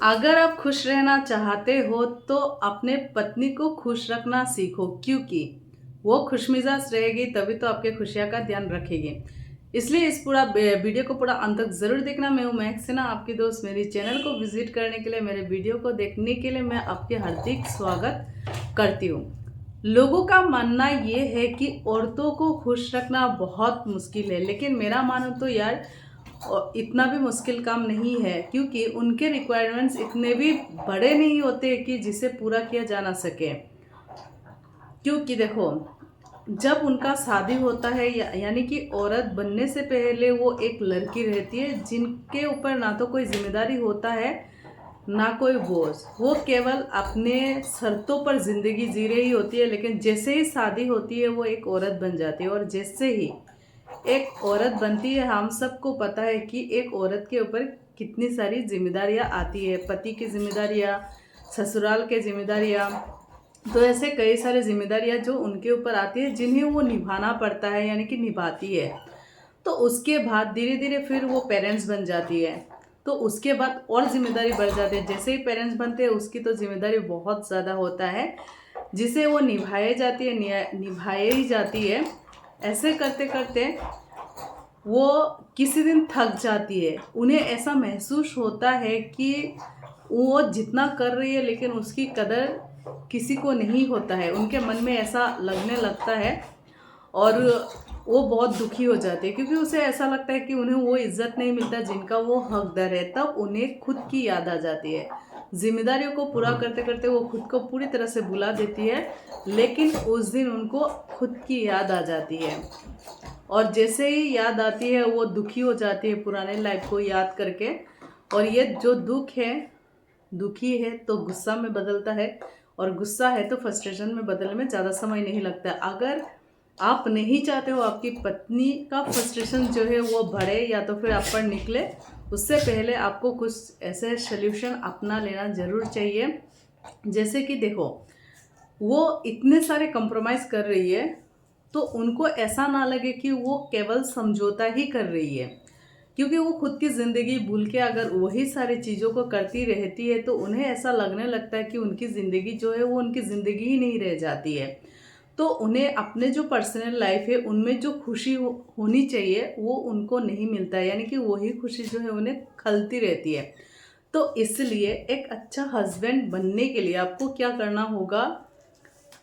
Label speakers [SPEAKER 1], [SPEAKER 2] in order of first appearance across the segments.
[SPEAKER 1] अगर आप खुश रहना चाहते हो तो अपने पत्नी को खुश रखना सीखो, क्योंकि वो खुशमिजाज रहेगी तभी तो आपके खुशियाँ का ध्यान रखेगी। इसलिए इस पूरा वीडियो को पूरा अंत तक ज़रूर देखना। मैं हूँ महक सिन्हा, आपकी दोस्त। मेरी चैनल को विजिट करने के लिए, मेरे वीडियो को देखने के लिए मैं आपके हार्दिक स्वागत करती हूँ। लोगों का मानना ये है कि औरतों को खुश रखना बहुत मुश्किल है, लेकिन मेरा मानो तो यार और इतना भी मुश्किल काम नहीं है, क्योंकि उनके रिक्वायरमेंट्स इतने भी बड़े नहीं होते कि जिसे पूरा किया जा ना सके। क्योंकि देखो, जब उनका शादी होता है यानी कि औरत बनने से पहले वो एक लड़की रहती है जिनके ऊपर ना तो कोई जिम्मेदारी होता है ना कोई बोझ। वो केवल अपने शर्तों पर ज़िंदगी जी रही होती है, लेकिन जैसे ही शादी होती है वो एक औरत बन जाती है। और जैसे ही एक औरत बनती है, हम सबको पता है कि एक औरत के ऊपर कितनी सारी जिम्मेदारियां आती है। पति की जिम्मेदारियां, ससुराल के जिम्मेदारियां, तो ऐसे कई सारी जिम्मेदारियां जो उनके ऊपर आती है जिन्हें वो निभाना पड़ता है, यानी कि निभाती है। तो उसके बाद धीरे धीरे फिर वो पेरेंट्स बन जाती है, तो उसके बाद और जिम्मेदारी बढ़ जाती है। जैसे ही पेरेंट्स बनते हैं उसकी तो जिम्मेदारी बहुत ज़्यादा होता है, जिसे वो निभाई ही जाती है। ऐसे करते करते वो किसी दिन थक जाती है। उन्हें ऐसा महसूस होता है कि वो जितना कर रही है लेकिन उसकी कदर किसी को नहीं होता है। उनके मन में ऐसा लगने लगता है और वो बहुत दुखी हो जाती है, क्योंकि उसे ऐसा लगता है कि उन्हें वो इज्जत नहीं मिलता जिनका वो हकदार है। तब उन्हें खुद की याद आ जाती है। जिम्मेदारियों को पूरा करते करते वो खुद को पूरी तरह से भुला देती है, लेकिन उस दिन उनको खुद की याद आ जाती है। और जैसे ही याद आती है वो दुखी हो जाती है पुराने लाइफ को याद करके। और ये जो दुख है, दुखी है तो गुस्सा में बदलता है, और गुस्सा है तो फ्रस्ट्रेशन में बदलने में ज़्यादा समय नहीं लगता। अगर आप नहीं चाहते हो आपकी पत्नी का फ्रस्ट्रेशन जो है वो बढ़े या तो फिर आप पर निकले, उससे पहले आपको कुछ ऐसे सोल्यूशन अपना लेना ज़रूर चाहिए। जैसे कि देखो, वो इतने सारे कंप्रोमाइज़ कर रही है तो उनको ऐसा ना लगे कि वो केवल समझौता ही कर रही है, क्योंकि वो खुद की ज़िंदगी भूल के अगर वही सारी चीज़ों को करती रहती है तो उन्हें ऐसा लगने लगता है कि उनकी ज़िंदगी जो है वो उनकी ज़िंदगी ही नहीं रह जाती है। तो उन्हें अपने जो पर्सनल लाइफ है उनमें जो खुशी होनी चाहिए वो उनको नहीं मिलता है, यानी कि वही खुशी जो है उन्हें खलती रहती है। तो इसलिए एक अच्छा हस्बैंड बनने के लिए आपको क्या करना होगा,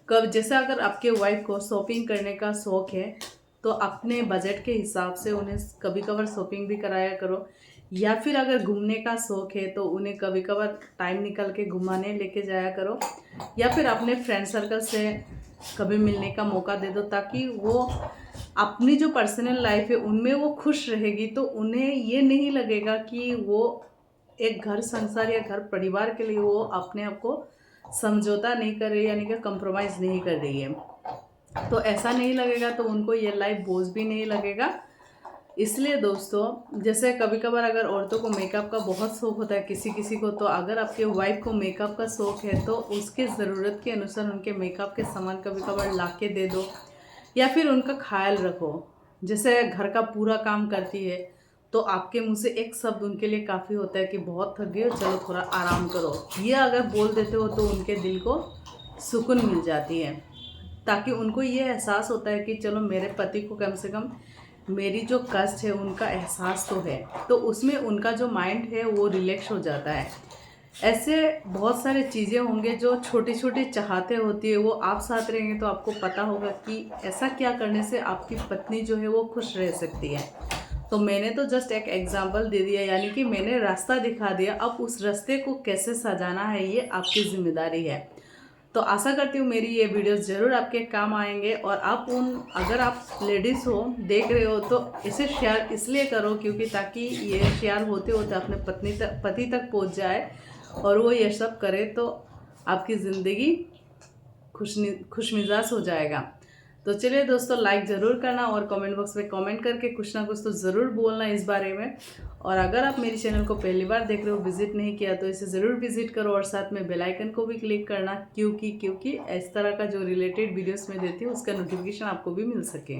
[SPEAKER 1] कब जैसे अगर आपके वाइफ को शॉपिंग करने का शौक़ है तो अपने बजट के हिसाब से उन्हें कभी कभार शॉपिंग भी कराया करो। या फिर अगर घूमने का शौक़ है तो उन्हें कभी कभार टाइम निकल के घुमाने लेके जाया करो। या फिर अपने फ्रेंड सर्कल से कभी मिलने का मौका दे दो, ताकि वो अपनी जो पर्सनल लाइफ है उनमें वो खुश रहेगी। तो उन्हें ये नहीं लगेगा कि वो एक घर संसार या घर परिवार के लिए वो अपने आप को समझौता नहीं कर रही है, यानी कि कंप्रोमाइज़ नहीं कर रही है। तो ऐसा नहीं लगेगा तो उनको ये लाइफ बोझ भी नहीं लगेगा। इसलिए दोस्तों, जैसे कभी कभार अगर औरतों को मेकअप का बहुत शौक़ होता है किसी किसी को, तो अगर आपके वाइफ को मेकअप का शौक़ है तो उसके ज़रूरत के अनुसार उनके मेकअप के सामान कभी कभार ला के दे दो, या फिर उनका ख्याल रखो। जैसे घर का पूरा काम करती है तो आपके मुंह से एक शब्द उनके लिए काफ़ी होता है कि बहुत थक गई हो, चलो थोड़ा आराम करो। ये अगर बोल देते हो तो उनके दिल को सुकून मिल जाती है, ताकि उनको ये एहसास होता है कि चलो मेरे पति को कम से कम मेरी जो कष्ट है उनका एहसास तो है। तो उसमें उनका जो माइंड है वो रिलैक्स हो जाता है। ऐसे बहुत सारे चीज़ें होंगे जो छोटी छोटी चाहते होती है, वो आप साथ रहेंगे तो आपको पता होगा कि ऐसा क्या करने से आपकी पत्नी जो है वो खुश रह सकती है। तो मैंने तो जस्ट एक एग्जांपल दे दिया, यानी कि मैंने रास्ता दिखा दिया। अब उस रास्ते को कैसे सजाना है ये आपकी जिम्मेदारी है। तो आशा करती हूँ मेरी ये वीडियोस ज़रूर आपके काम आएंगे। और अगर आप लेडीज़ हो, देख रहे हो, तो इसे शेयर इसलिए करो क्योंकि ताकि ये शेयर होते होते अपने पति तक पहुँच जाए और वो ये सब करे तो आपकी ज़िंदगी खुशमिजाज हो जाएगा। तो चलिए दोस्तों, लाइक ज़रूर करना और कमेंट बॉक्स में कमेंट करके कुछ ना कुछ तो ज़रूर बोलना इस बारे में। और अगर आप मेरी चैनल को पहली बार देख रहे हो, विजिट नहीं किया, तो इसे ज़रूर विजिट करो और साथ में बेल आइकन को भी क्लिक करना, क्योंकि इस तरह का जो रिलेटेड वीडियोस मैं देती हूँ उसका नोटिफिकेशन आपको भी मिल सके।